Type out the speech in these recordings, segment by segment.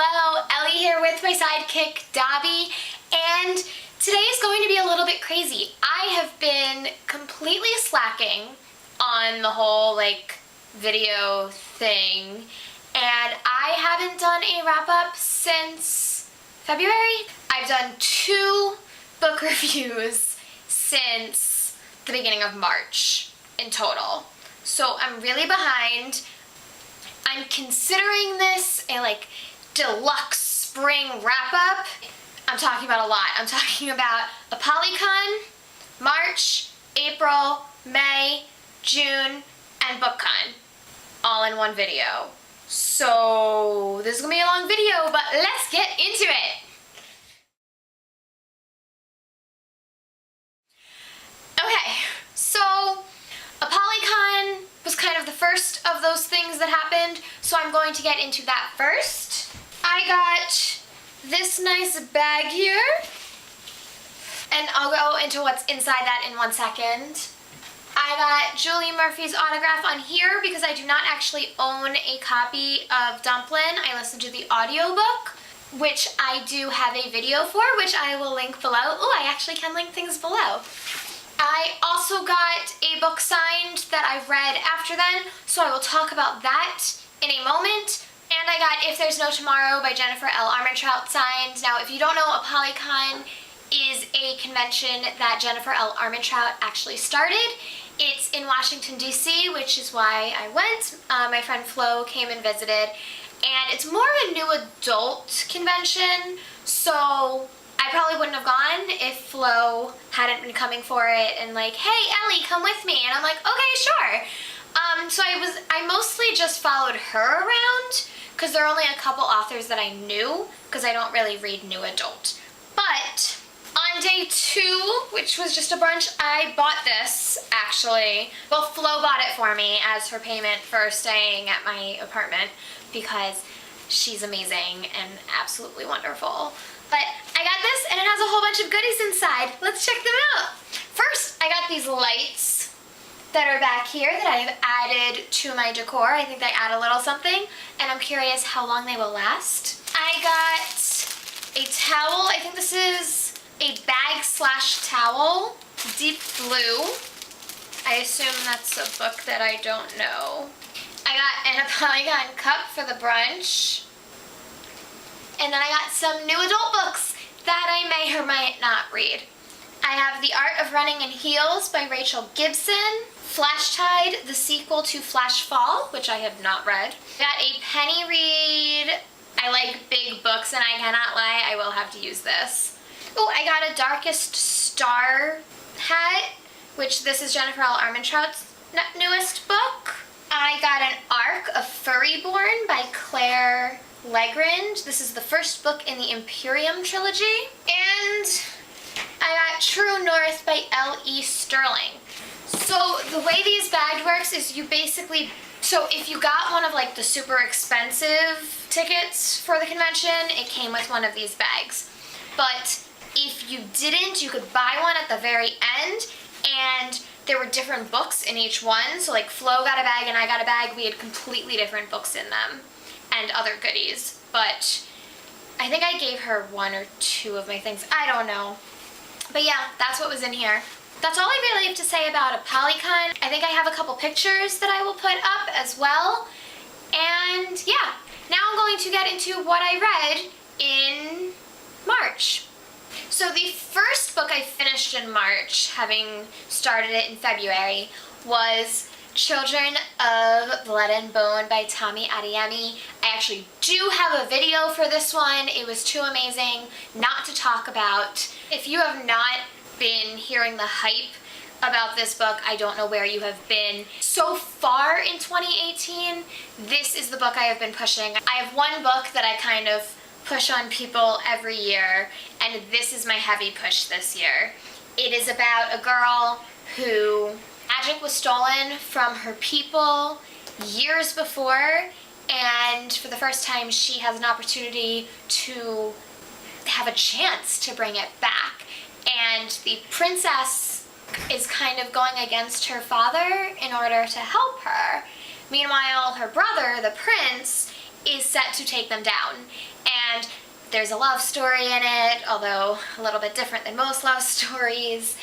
Hello, Ellie here with my sidekick, Dobby, and today is going to be a little bit crazy. I have been completely slacking on the whole, video thing, and I haven't done a wrap-up since February. I've done 2 book reviews since the beginning of March in total, so I'm really behind. I'm considering this a deluxe spring wrap-up. I'm talking about a lot. I'm talking about Apollycon, March, April, May, June, and BookCon, all in one video. So this is gonna be a long video, but let's get into it. Okay, so Apollycon was kind of the first of those things that happened, so I'm going to get into that first. I got this nice bag here, and I'll go into what's inside that in 1 second. I got Julie Murphy's autograph on here because I do not actually own a copy of Dumplin. I listened to the audiobook, which I do have a video for, which I will link below. Oh, I actually can link things below. I also got a book signed that I read after then, so I will talk about that in a moment. And I got If There's No Tomorrow by Jennifer L. Armentrout signed. Now, if you don't know, Apollycon is a convention that Jennifer L. Armentrout actually started. It's in Washington, D.C., which is why I went. My friend Flo came and visited, and it's more of a new adult convention, so I probably wouldn't have gone if Flo hadn't been coming for it and hey Ellie, come with me, and I'm like, okay, sure. So I mostly just followed her around because there are only a couple authors that I knew because I don't really read new adult. But on day 2, which was just a brunch, I bought this actually. Well, Flo bought it for me as her payment for staying at my apartment because she's amazing and absolutely wonderful. But I got this, and it has a whole bunch of goodies inside. Let's check them out. First, I got these lights that are back here that I have added to my decor. I think they add a little something, and I'm curious how long they will last. I got a towel. I think this is a bag/towel, deep blue. I assume that's a book that I don't know. I got an Apollycon cup for the brunch. And then I got some new adult books that I may or might not read. I have The Art of Running in Heels by Rachel Gibson, Flash Tide, the sequel to Flash Fall, which I have not read. I got a penny read. I like big books, and I cannot lie, I will have to use this. Oh, I got a Darkest Star hat, which this is Jennifer L. Armentrout's newest book. I got an arc of Furryborn by Claire Legrand. This is the first book in the Imperium trilogy. And I got True North by L.E. Sterling. So the way these bags works is you basically, so if you got one of the super expensive tickets for the convention, it came with one of these bags. But if you didn't, you could buy one at the very end, and there were different books in each one. So Flo got a bag and I got a bag. We had completely different books in them and other goodies, but I think I gave her 1 or 2 of my things. I don't know. But yeah, that's what was in here. That's all I really have to say about Apollycon. I think I have a couple pictures that I will put up as well. And yeah, now I'm going to get into what I read in March. So the first book I finished in March, having started it in February, was Children of Blood and Bone by Tommy Adeyemi. I actually do have a video for this one. It was too amazing not to talk about. If you have not been hearing the hype about this book, I don't know where you have been. So far in 2018, this is the book I have been pushing. I have one book that I kind of push on people every year, and this is my heavy push this year. It is about a girl who magic was stolen from her people years before, and for the first time she has an opportunity to have a chance to bring it back. And the princess is kind of going against her father in order to help her. Meanwhile, her brother, the prince, is set to take them down. And there's a love story in it, although a little bit different than most love stories.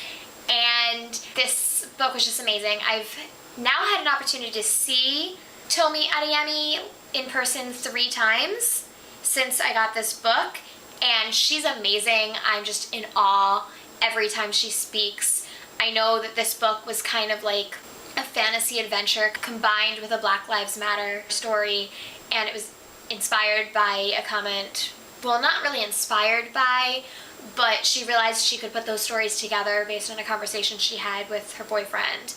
And this book was just amazing. I've now had an opportunity to see Tomi Adeyemi in person 3 times since I got this book, and she's amazing. I'm just in awe every time she speaks. I know that this book was kind of like a fantasy adventure combined with a Black Lives Matter story, and it was inspired by a comment, well, not really inspired by, but she realized she could put those stories together based on a conversation she had with her boyfriend.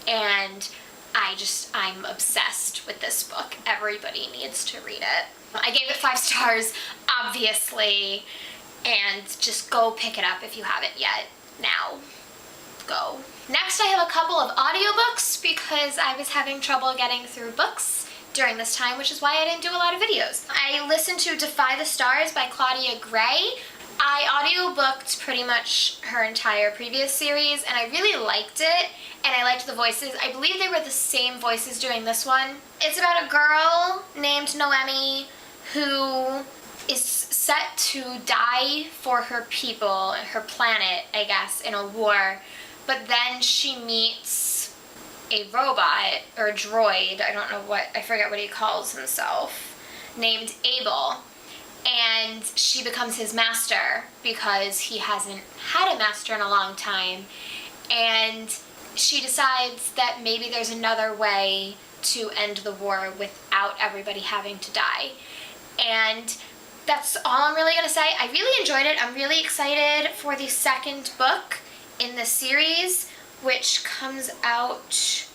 And I'm obsessed with this book. Everybody needs to read it. I gave it 5 stars, obviously, and just go pick it up if you haven't yet. Now, go. Next, I have a couple of audiobooks because I was having trouble getting through books during this time, which is why I didn't do a lot of videos. I listened to Defy the Stars by Claudia Gray. I audiobooked pretty much her entire previous series, and I really liked it, and I liked the voices. I believe they were the same voices doing this one. It's about a girl named Noemi who is set to die for her people, her planet, I guess, in a war, but then she meets a robot, or a droid, I forget what he calls himself, named Abel. And she becomes his master because he hasn't had a master in a long time. And she decides that maybe there's another way to end the war without everybody having to die. And that's all I'm really going to say. I really enjoyed it. I'm really excited for the second book in the series, which comes out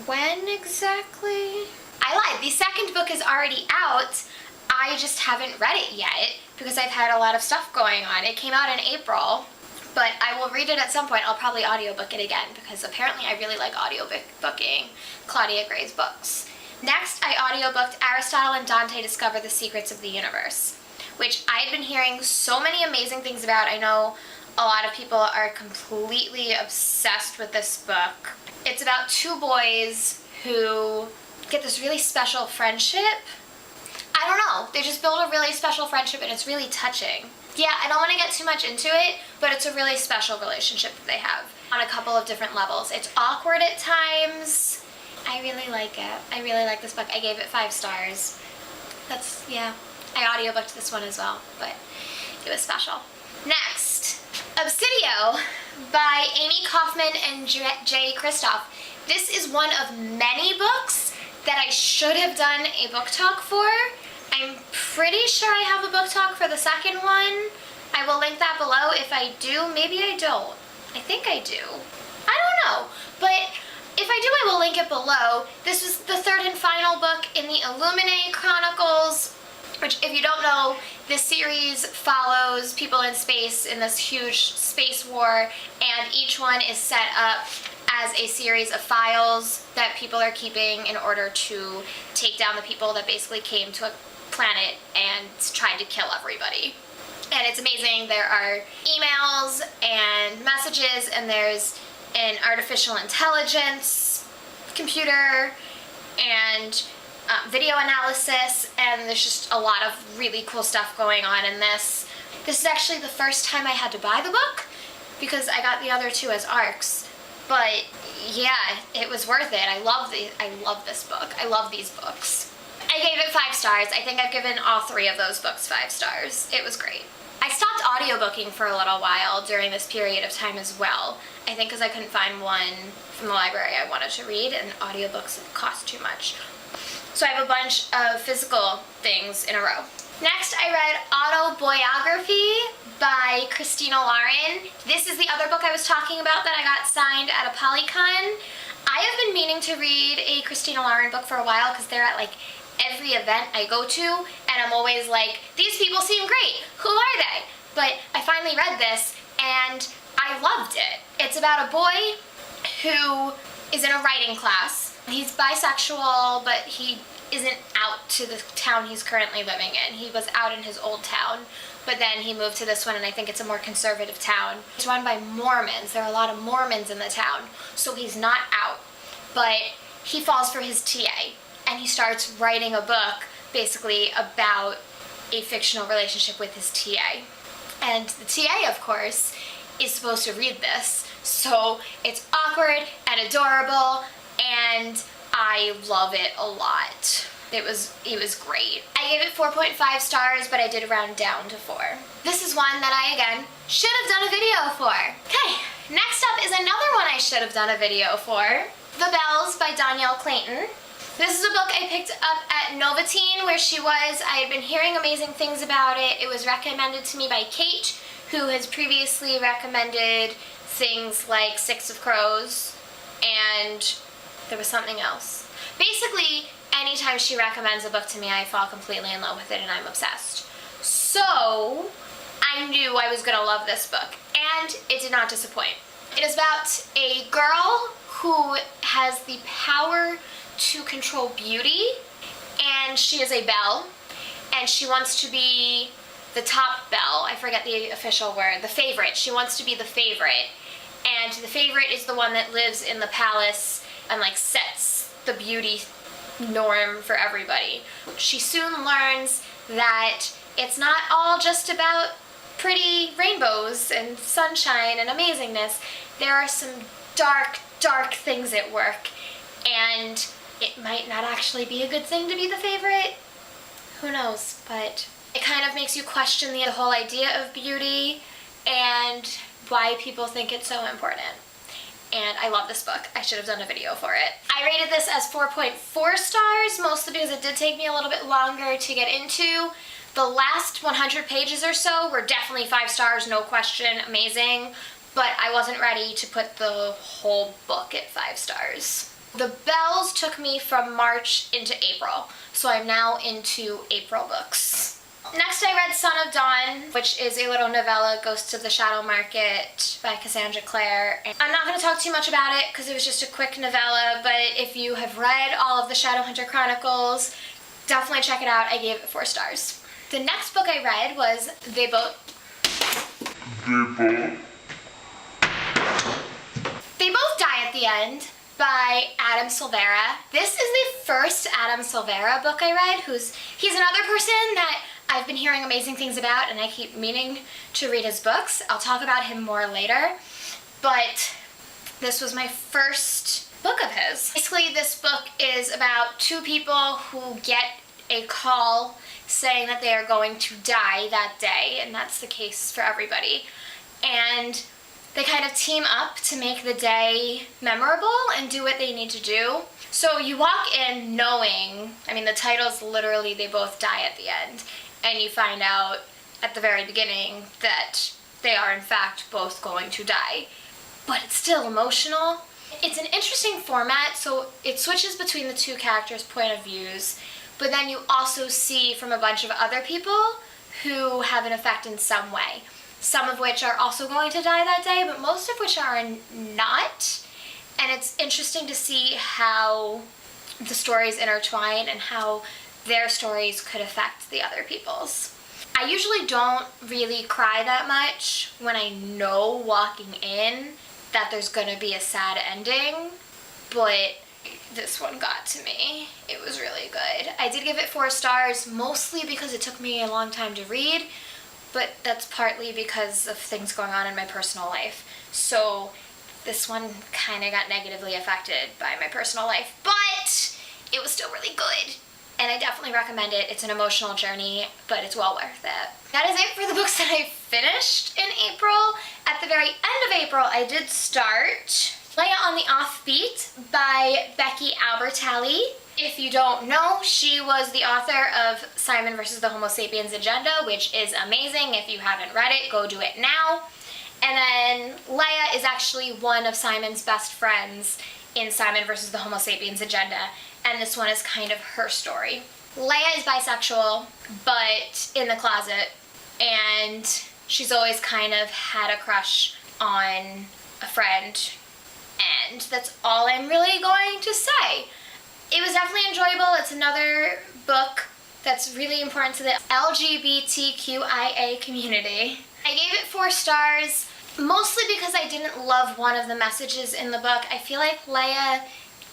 when exactly? I lied. The second book is already out. I just haven't read it yet because I've had a lot of stuff going on. It came out in April, but I will read it at some point. I'll probably audiobook it again because apparently I really like audiobooking Claudia Gray's books. Next, I audiobooked Aristotle and Dante Discover the Secrets of the Universe, which I've been hearing so many amazing things about. I know a lot of people are completely obsessed with this book. It's about 2 boys who get this really special friendship. I don't know, they just build a really special friendship and it's really touching. Yeah, I don't want to get too much into it, but it's a really special relationship that they have on a couple of different levels. It's awkward at times. I really like it. I really like this book. I gave it 5 stars. I audiobooked this one as well, but it was special. Next, Obsidio by Amy Kaufman and Jay Kristoff. This is one of many books that I should have done a book talk for. I'm pretty sure I have a book talk for the second one. I will link that below. If I do, maybe I don't. I think I do. I don't know. But if I do, I will link it below. This was the 3rd and final book in the Illuminae Chronicles, which, if you don't know, this series follows people in space in this huge space war, and each one is set up as a series of files that people are keeping in order to take down the people that basically came to a planet and tried to kill everybody. And it's amazing. There are emails and messages, and there's an artificial intelligence computer and video analysis, and there's just a lot of really cool stuff going on in this. This is actually the first time I had to buy the book because I got the other 2 as ARCs. But yeah, it was worth it. I love this book. I love these books. I gave it 5 stars. I think I've given all 3 of those books 5 stars. It was great. I stopped audiobooking for a little while during this period of time as well. I think because I couldn't find one from the library I wanted to read, and audiobooks cost too much. So I have a bunch of physical things in a row. Next, I read Autobiography by Christina Lauren. This is the other book I was talking about that I got signed at Apollycon. I have been meaning to read a Christina Lauren book for a while because they're at like every event I go to, and I'm always like, these people seem great. Who are they? But I finally read this and I loved it. It's about a boy who is in a writing class. He's bisexual, but he isn't out to the town he's currently living in. He was out in his old town, but then he moved to this one, and I think it's a more conservative town. It's run by Mormons. There are a lot of Mormons in the town, so he's not out. But he falls for his TA, and he starts writing a book basically about a fictional relationship with his TA. And the TA, of course, is supposed to read this. So it's awkward and adorable, and I love it a lot. It was great. I gave it 4.5 stars, but I did round down to 4. This is one that I, again, should have done a video for. Okay, next up is another one I should have done a video for. The Bells by Danielle Clayton. This is a book I picked up at Novatine, where she was. I had been hearing amazing things about it. It was recommended to me by Kate, who has previously recommended things like Six of Crows, and there was something else. Basically, anytime she recommends a book to me, I fall completely in love with it and I'm obsessed. So, I knew I was gonna love this book, and it did not disappoint. It is about a girl who has the power to control beauty, and she is a belle, and she wants to be the top belle. I forget the official word. The favorite. She wants to be the favorite, and the favorite is the one that lives in the palace and like sets the beauty norm for everybody. She soon learns that it's not all just about pretty rainbows and sunshine and amazingness. There are some dark, dark things at work, and it might not actually be a good thing to be the favorite. Who knows? But it kind of makes you question the whole idea of beauty and why people think it's so important. And I love this book. I should have done a video for it. I rated this as 4.4 stars, mostly because it did take me a little bit longer to get into. The last 100 pages or so were definitely 5 stars, no question, amazing. But I wasn't ready to put the whole book at 5 stars. The Bells took me from March into April, so I'm now into April books. Next I read Son of Dawn, which is a little novella, Ghosts of the Shadow Market by Cassandra Clare. And I'm not going to talk too much about it because it was just a quick novella, but if you have read all of the Shadowhunter Chronicles, definitely check it out. I gave it 4 stars. The next book I read was They Both Die at the End by Adam Silvera. This is the first Adam Silvera book I read. He's another person that I've been hearing amazing things about, and I keep meaning to read his books. I'll talk about him more later, but this was my first book of his. Basically, this book is about 2 people who get a call saying that they are going to die that day, and that's the case for everybody. And they kind of team up to make the day memorable and do what they need to do. So you walk in knowing, I mean, the title's literally They Both Die at the End, and you find out at the very beginning that they are in fact both going to die. But it's still emotional. It's an interesting format, so it switches between the 2 characters' point of views, but then you also see from a bunch of other people who have an effect in some way. Some of which are also going to die that day, but most of which are not. And it's interesting to see how the stories intertwine and how their stories could affect the other people's. I usually don't really cry that much when I know walking in that there's gonna be a sad ending, but this one got to me. It was really good. I did give it 4 stars, mostly because it took me a long time to read, but that's partly because of things going on in my personal life. So this one kind of got negatively affected by my personal life, but it was still really good. And I definitely recommend it. It's an emotional journey, but it's well worth it. That is it for the books that I finished in April. At the very end of April, I did start Leia on the Offbeat by Becky Albertalli. If you don't know, she was the author of Simon vs. the Homo Sapiens Agenda, which is amazing. If you haven't read it, go do it now. And then Leia is actually one of Simon's best friends in Simon vs. the Homo Sapiens Agenda, and this one is kind of her story. Leia is bisexual, but in the closet, and she's always kind of had a crush on a friend, and that's all I'm really going to say. It was definitely enjoyable. It's another book that's really important to the LGBTQIA community. I gave it 4 stars, mostly because I didn't love one of the messages in the book. I feel like Leia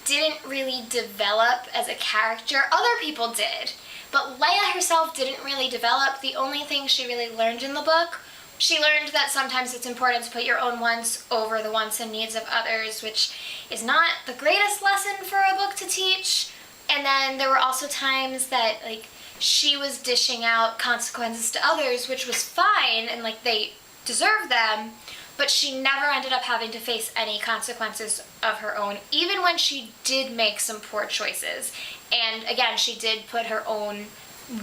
didn't really develop as a character. Other people did, But Leia herself didn't really develop. The only thing she really learned in the book, she learned that sometimes it's important to put your own wants over the wants and needs of others, which is not the greatest lesson for a book to teach. And then there were also times that, like, she was dishing out consequences to others, which was fine, and, like, they deserved them, but she never ended up having to face any consequences of her own, even when she did make some poor choices. And again, she did put her own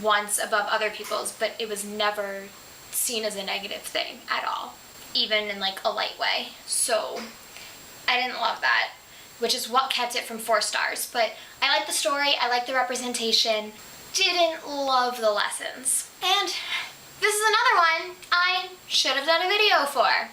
wants above other people's, but it was never seen as a negative thing at all, even in, like, a light way. So I didn't love that, which is what kept it from 4 stars. But I like the story, I like the representation, didn't love the lessons. And this is another one I should have done a video for,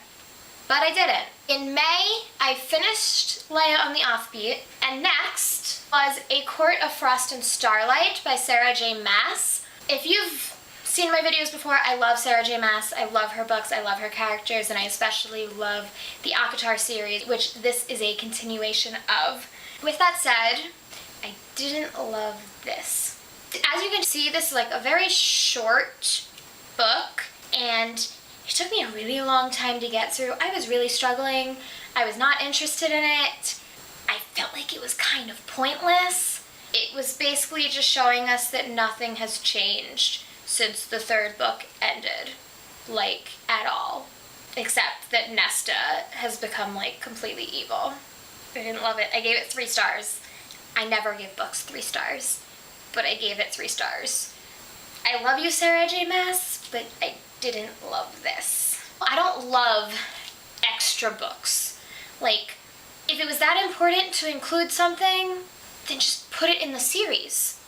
but I didn't. In May, I finished Leia on the Offbeat, and next was A Court of Frost and Starlight by Sarah J. Maas. If you've seen my videos before, I love Sarah J. Maas. I love her books, I love her characters, and I especially love the ACOTAR series, which this is a continuation of. With that said, I didn't love this. As you can see, this is like a very short book, and it took me a really long time to get through. I was really struggling. I was not interested in it. I felt like it was kind of pointless. It was basically just showing us that nothing has changed since the 3rd book ended, like, at all. Except that Nesta has become, like, completely evil. I didn't love it. I gave it 3 stars. I never give books 3 stars, but I gave it 3 stars. I love you, Sarah J. Maas, but I didn't love this. I don't love extra books. Like, if it was that important to include something, then just put it in the series.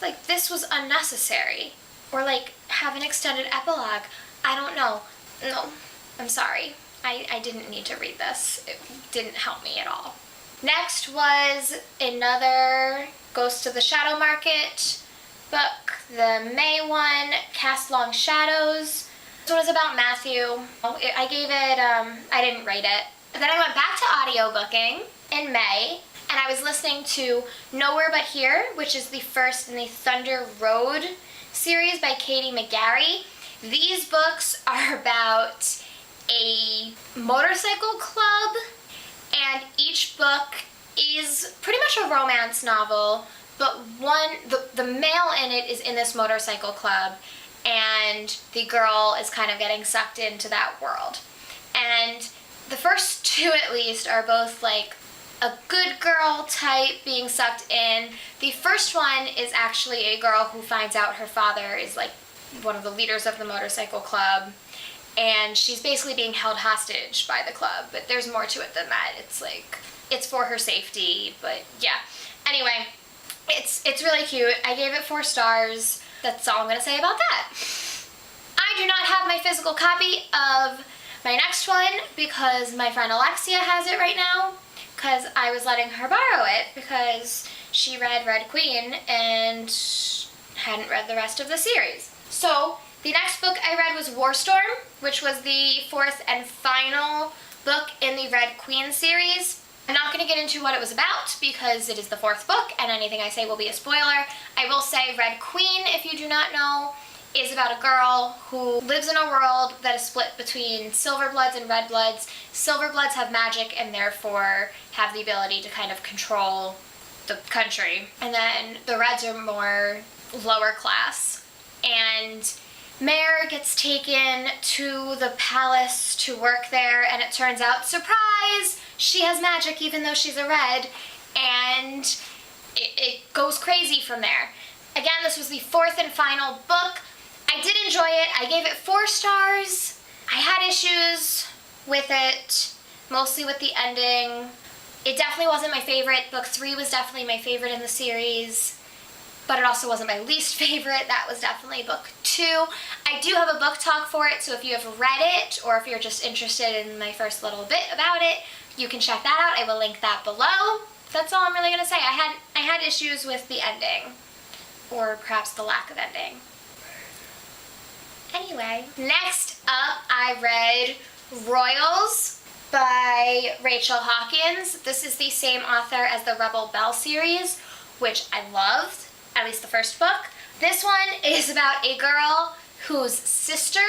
Like, this was unnecessary. Or, like, have an extended epilogue. I don't know. No, I'm sorry. I didn't need to read this. It didn't help me at all. Next was another Ghost of the Shadow Market book, the May one, Cast Long Shadows. This one was about Matthew. I gave it, I didn't rate it. Then I went back to audiobooking in May, and I was listening to Nowhere But Here, which is the first in the Thunder Road series by Katie McGarry. These books are about a motorcycle club, and each book is pretty much a romance novel, but the male in it is in this motorcycle club, and the girl is kind of getting sucked into that world. And the first 2 at least are both like a good girl type being sucked in. The first one is actually a girl who finds out her father is like one of the leaders of the motorcycle club, and she's basically being held hostage by the club, but there's more to it than that. It's like, it's for her safety, but yeah. Anyway, it's really cute. I gave it 4 stars. That's all I'm gonna say about that. I do not have my physical copy of my next one because my friend Alexia has it right now, because I was letting her borrow it because she read Red Queen and hadn't read the rest of the series. So the next book I read was War Storm, which was the 4th and final book in the Red Queen series. I'm not going to get into what it was about because it is the 4th book and anything I say will be a spoiler. I will say Red Queen, if you do not know, is about a girl who lives in a world that is split between Silverbloods and Redbloods. Silverbloods have magic and therefore have the ability to kind of control the country. And then the Reds are more lower class. And Mare gets taken to the palace to work there, and it turns out, surprise, she has magic even though she's a Red, and it goes crazy from there. Again, this was the 4th and final book. I did enjoy it. I gave it 4 stars. I had issues with it, mostly with the ending. It definitely wasn't my favorite. Book 3 was definitely my favorite in the series, but it also wasn't my least favorite. That was definitely book 2. I do have a book talk for it, so if you have read it, or if you're just interested in my first little bit about it, you can check that out. I will link that below. That's all I'm really going to say. I had issues with the ending, or perhaps the lack of ending. Anyway, next up I read Royals by Rachel Hawkins. This is the same author as the Rebel Belle series, which I loved, at least the first book. This one is about a girl whose sister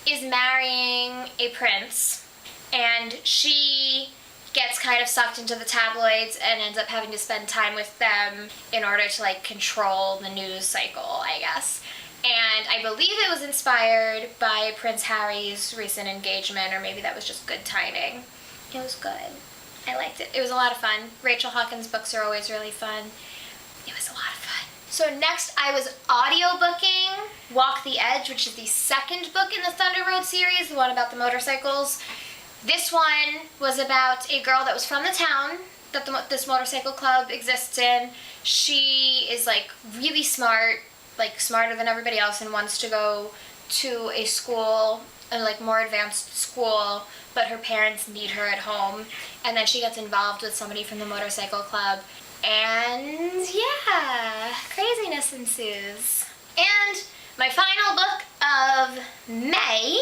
is marrying a prince, and she gets kind of sucked into the tabloids and ends up having to spend time with them in order to like control the news cycle, I guess. And I believe it was inspired by Prince Harry's recent engagement, or maybe that was just good timing. It was good. I liked it. It was a lot of fun. Rachel Hawkins' books are always really fun. It was a lot of fun. So next I was audiobooking Walk the Edge, which is the second book in the Thunder Road series, the one about the motorcycles. This one was about a girl that was from the town that this motorcycle club exists in. She is like really smart, like smarter than everybody else, and wants to go to a school, a like more advanced school, but her parents need her at home. And then she gets involved with somebody from the motorcycle club, and yeah, craziness ensues. And my final book of May,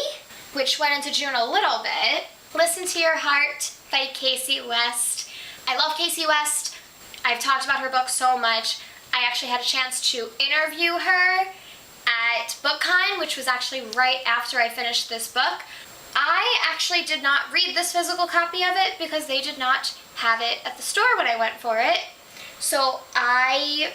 which went into June a little bit, Listen to Your Heart by Kasie West. I love Kasie West. I've talked about her book so much. I actually had a chance to interview her at BookCon, which was actually right after I finished this book. I actually did not read this physical copy of it because they did not have it at the store when I went for it. So I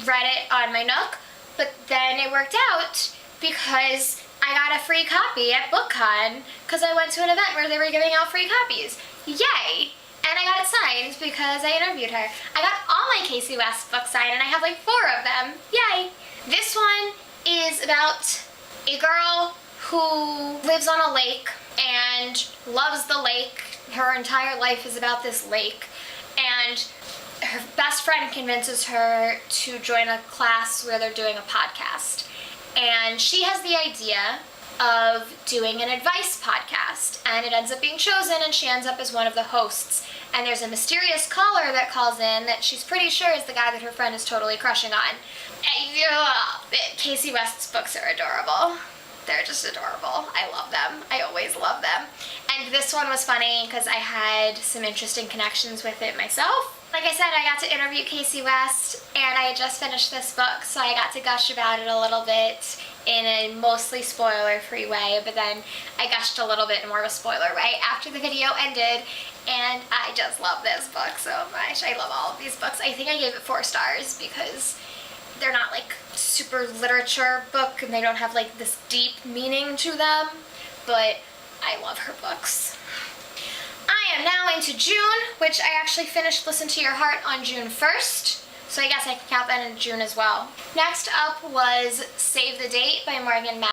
read it on my Nook, but then it worked out because I got a free copy at BookCon because I went to an event where they were giving out free copies. Yay! And I got it signed because I interviewed her. I got all my Kasie West books signed, and I have like 4 of them. Yay! This one is about a girl who lives on a lake and loves the lake. Her entire life is about this lake. And her best friend convinces her to join a class where they're doing a podcast. And she has the idea of doing an advice podcast, and it ends up being chosen, and she ends up as one of the hosts. And there's a mysterious caller that calls in that she's pretty sure is the guy that her friend is totally crushing on. Kasie West's books are adorable. They're just adorable. I love them. I always love them. And this one was funny because I had some interesting connections with it myself. Like I said, I got to interview Kasie West, and I had just finished this book, so I got to gush about it a little bit in a mostly spoiler-free way, but then I gushed a little bit in more of a spoiler way after the video ended, and I just love this book so much. I love all of these books. I think I gave it 4 stars because they're not like super literature book, and they don't have like this deep meaning to them, but I love her books. I am now into June, which I actually finished Listen to Your Heart on June 1st, so I guess I can count that into June as well. Next up was Save the Date by Morgan Matt.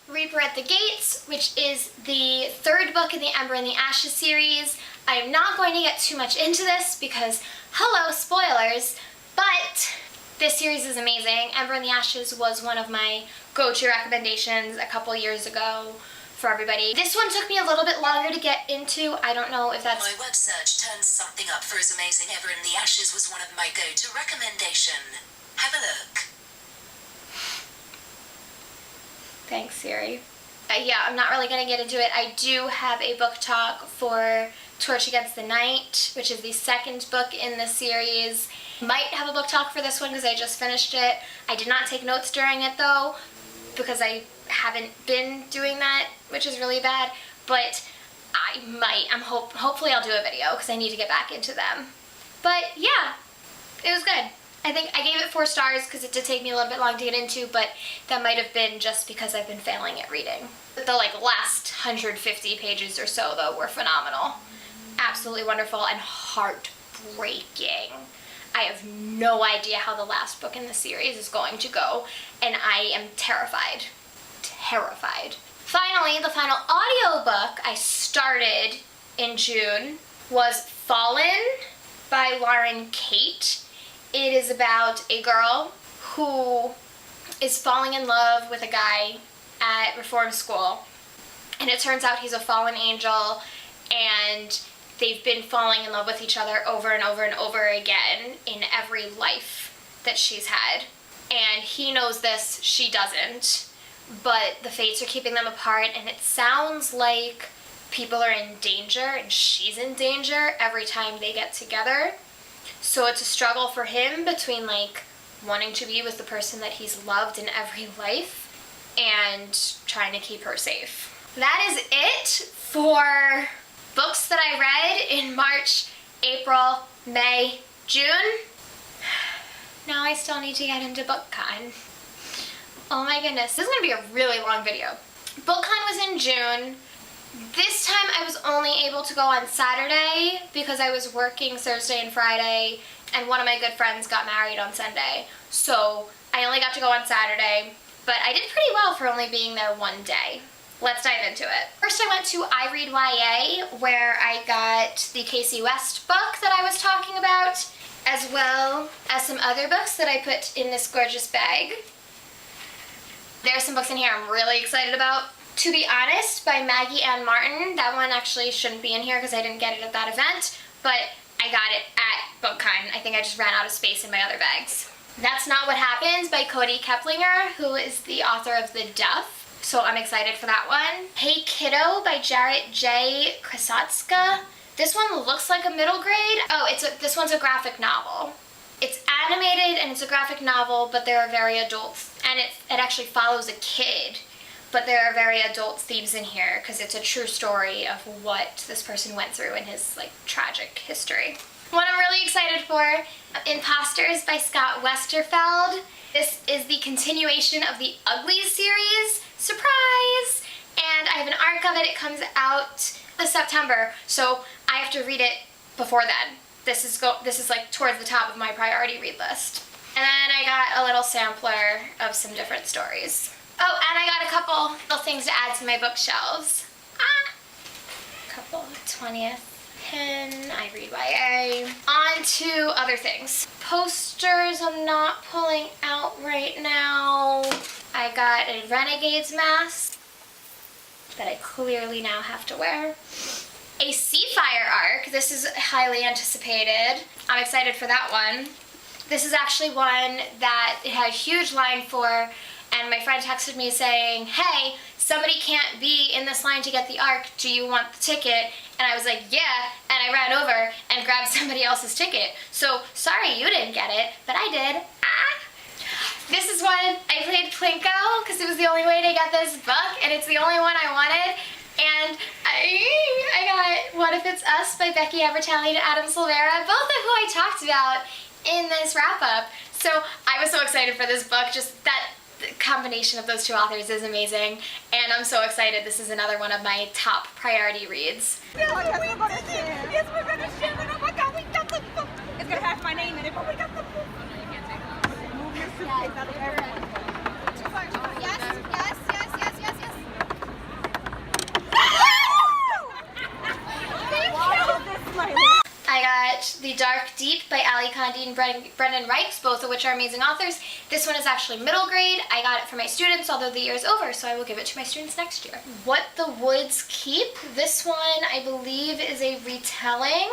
Reaper at the Gates, which is the 3rd book in the Ember and the Ashes series. I am not going to get too much into this because, hello, spoilers, but this series is amazing. Ember and the Ashes was one of my go-to recommendations a couple years ago for everybody. This one took me a little bit longer to get into. I don't know if that's... My web search turned something up for as amazing. Ember and the Ashes was one of my go-to recommendation. Have a look. Thanks, Siri. Yeah, I'm not really going to get into it. I do have a book talk for Torch Against the Night, which is the 2nd book in the series, Might have a book talk for this one because I just finished it. I did not take notes during it though, because I haven't been doing that, which is really bad, but I might. Hopefully I'll do a video because I need to get back into them. But yeah, it was good. I think I gave it 4 stars because it did take me a little bit long to get into, but that might have been just because I've been failing at reading. The last 150 pages or so though were phenomenal. Absolutely wonderful and heartbreaking. I have no idea how the last book in the series is going to go, and I am terrified. Terrified. Finally, the final audiobook I started in June was Fallen by Lauren Kate. It is about a girl who is falling in love with a guy at reform school, and it turns out he's a fallen angel, and they've been falling in love with each other over and over and over again in every life that she's had. And he knows this, she doesn't, but the fates are keeping them apart, and it sounds like people are in danger and she's in danger every time they get together. So it's a struggle for him between wanting to be with the person that he's loved in every life and trying to keep her safe. That is it for books that I read in March, April, May, June. Now I still need to get into BookCon. Oh my goodness, this is gonna be a really long video. BookCon was in June. This time I was only able to go on Saturday because I was working Thursday and Friday, and one of my good friends got married on Sunday. So I only got to go on Saturday, but I did pretty well for only being there one day. Let's dive into it. First I went to I Read YA, where I got the Kasie West book that I was talking about, as well as some other books that I put in this gorgeous bag. There are some books in here I'm really excited about. To Be Honest by Maggie Ann Martin. That one actually shouldn't be in here because I didn't get it at that event, but I got it at BookCon. I think I just ran out of space in my other bags. That's Not What Happens by Cody Keplinger, who is the author of The Duff. So I'm excited for that one. Hey Kiddo by Jarrett J. Krasotska. This one looks like a middle grade. Oh, this one's a graphic novel. It's animated and it's a graphic novel, but there are very adult, and it actually follows a kid, but there are very adult themes in here because it's a true story of what this person went through in his tragic history. What I'm really excited for, Imposters by Scott Westerfeld. This is the continuation of the Uglies series. Surprise! And I have an arc of it. It comes out this September, so I have to read it before then. This is towards the top of my priority read list. And then I got a little sampler of some different stories. Oh, and I got a couple little things to add to my bookshelves. Couple 20th pin, I Read YA. On to other things. Posters I'm not pulling out right now. I got a Renegades mask that I clearly now have to wear. A Seafire arc. This is highly anticipated. I'm excited for that one. This is actually one that it had a huge line for, and my friend texted me saying, hey, somebody can't be in this line to get the arc. Do you want the ticket? And I was like, yeah, and I ran over and grabbed somebody else's ticket. So sorry you didn't get it, but I did. This is one I played Plinko because it was the only way to get this book, and it's the only one I wanted. And I got What If It's Us by Becky Abertelli and Adam Silvera, both of who I talked about in this wrap-up. So I was so excited for this book. Just that combination of those two authors is amazing, and I'm so excited. This is another one of my top priority reads. Yes, we're going to share. Yes, we're going to share. Oh my God, we got the book. It's going to have my name in it, but we got the book. You can't take it. Move your suitcase out of everyone. Yes, yes, yes, yes, yes, yes. I got The Dark Deep by Ali Condi and Brendan Reichs, both of which are amazing authors. This one is actually middle grade. I got it for my students, although the year is over, so I will give it to my students next year. What the Woods Keep. This one, I believe, is a retelling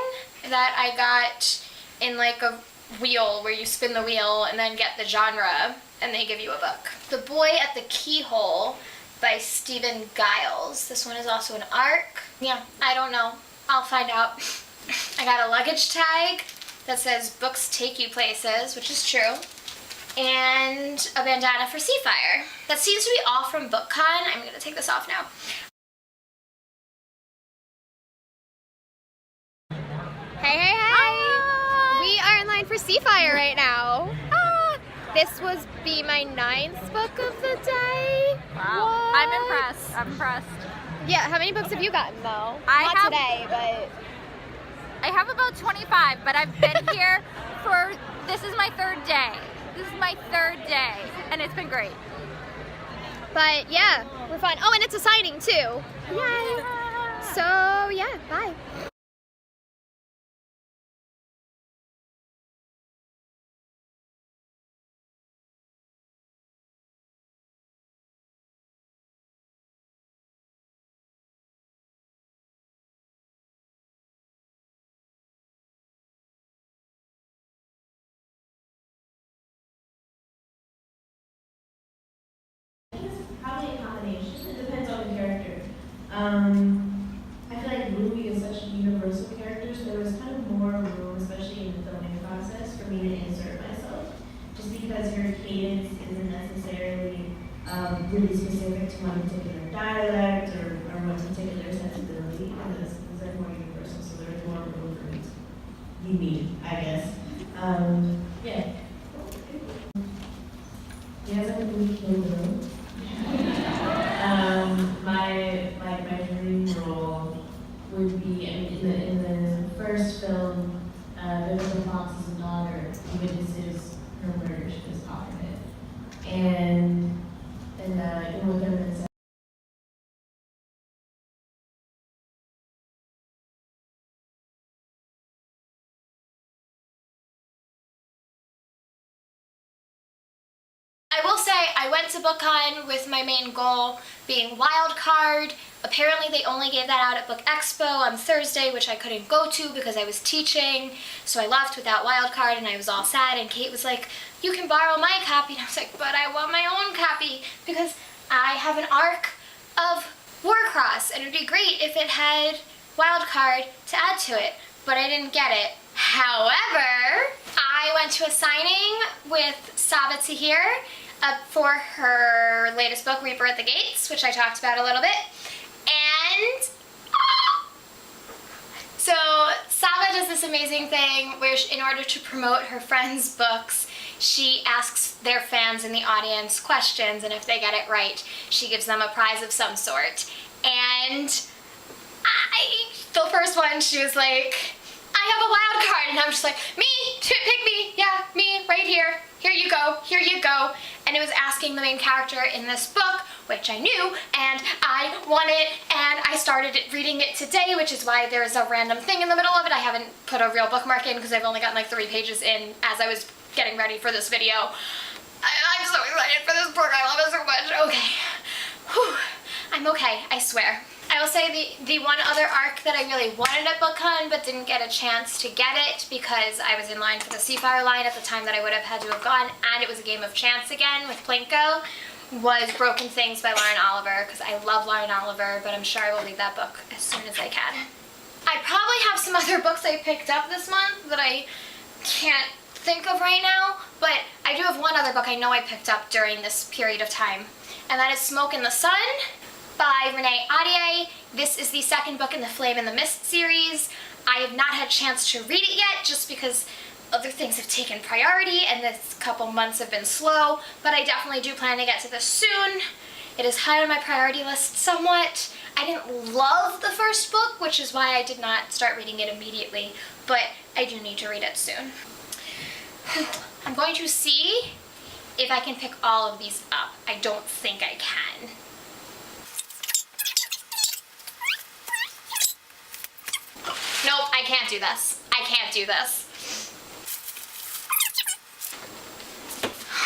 that I got in a wheel where you spin the wheel and then get the genre, and they give you a book. The Boy at the Keyhole by Stephen Giles. This one is also an arc. Yeah, I don't know. I'll find out. I got a luggage tag that says "Books Take You Places," which is true, and a bandana for Seafire. That seems to be all from BookCon. I'm gonna take this off now. Hey, hey, hey! We are in line for Seafire right now. This was be my 9th book of the day. Wow. What? I'm impressed. I'm impressed. Yeah, how many books have you gotten though? Not today, but... I have about 25, but I've been here for, this is my 3rd day. This is my 3rd day, and it's been great. But yeah, we're fun. Oh, and it's a signing too. Yay! So yeah, bye. Probably a combination. It depends on the character. I feel like Ruby is such a universal character, so there was kind of more room, especially in the filming process, for me to insert myself. Just because her cadence isn't necessarily really specific to one particular dialect or one particular sensibility, because those are more universal, so there's more room for me to be me, I guess. Yeah. You guys have a really cool room. My dream role would be, I mean, in the first film, Vivica Fox's daughter, who witnesses her murder, she was talking it, and with them and I will say, I went to BookCon with my main goal being Wildcard. Apparently they only gave that out at Book Expo on Thursday, which I couldn't go to because I was teaching. So I left without Wildcard and I was all sad, and Kate was like, "You can borrow my copy." And I was like, "But I want my own copy because I have an arc of Warcross and it would be great if it had Wildcard to add to it." But I didn't get it. However, I went to a signing with Saba Tahir for her latest book, Reaper at the Gates, which I talked about a little bit. And so Saba does this amazing thing where in order to promote her friends' books, she asks their fans in the audience questions, and if they get it right, she gives them a prize of some sort. And the first one, she was like, "I have a wild card," and I'm just like, "Me, pick me, yeah, me, right here. Here you go." And it was asking the main character in this book, which I knew, and I won it, and I started reading it today, which is why there's a random thing in the middle of it. I haven't put a real bookmark in because I've only gotten like 3 pages in as I was getting ready for this video. I'm so excited for this book. I love it so much. Okay. Whew. I'm okay, I swear. I will say the one other arc that I really wanted at BookCon but didn't get a chance to get it because I was in line for the Seafire line at the time that I would have had to have gone, and it was a game of chance again with Plinko, was Broken Things by Lauren Oliver, because I love Lauren Oliver, but I'm sure I will read that book as soon as I can. I probably have some other books I picked up this month that I can't think of right now, but I do have one other book I know I picked up during this period of time, and that is Smoke in the Sun by Renee Ahdieh. This is the second book in the Flame in the Mist series. I have not had a chance to read it yet just because other things have taken priority and this couple months have been slow, but I definitely do plan to get to this soon. It is high on my priority list somewhat. I didn't love the first book, which is why I did not start reading it immediately, but I do need to read it soon. I'm going to see if I can pick all of these up. I don't think I can. Nope, I can't do this. I can't do this.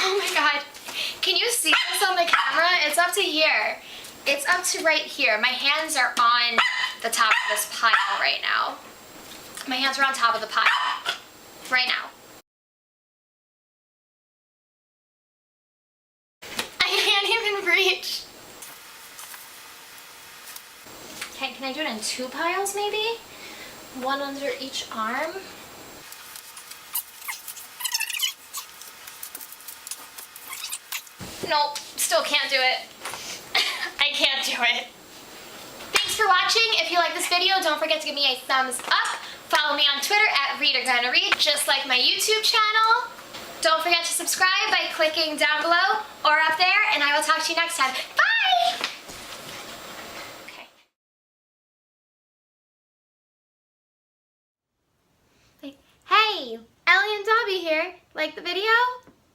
Oh my god. Can you see this on the camera? It's up to here. It's up to right here. My hands are on the top of this pile right now. My hands are on top of the pile. Right now. I can't even reach. Okay, can I do it in 2 piles maybe? One under each arm. Nope, still can't do it. I can't do it. Thanks for watching. If you like this video, don't forget to give me a thumbs up. Follow me on Twitter at ReaderGonnaRead, just like my YouTube channel. Don't forget to subscribe by clicking down below or up there, and I will talk to you next time. Bye! Okay. Hey, Ellie and Dobby here. Like the video?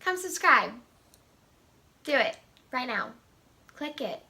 Come subscribe. Do it right now. Click it.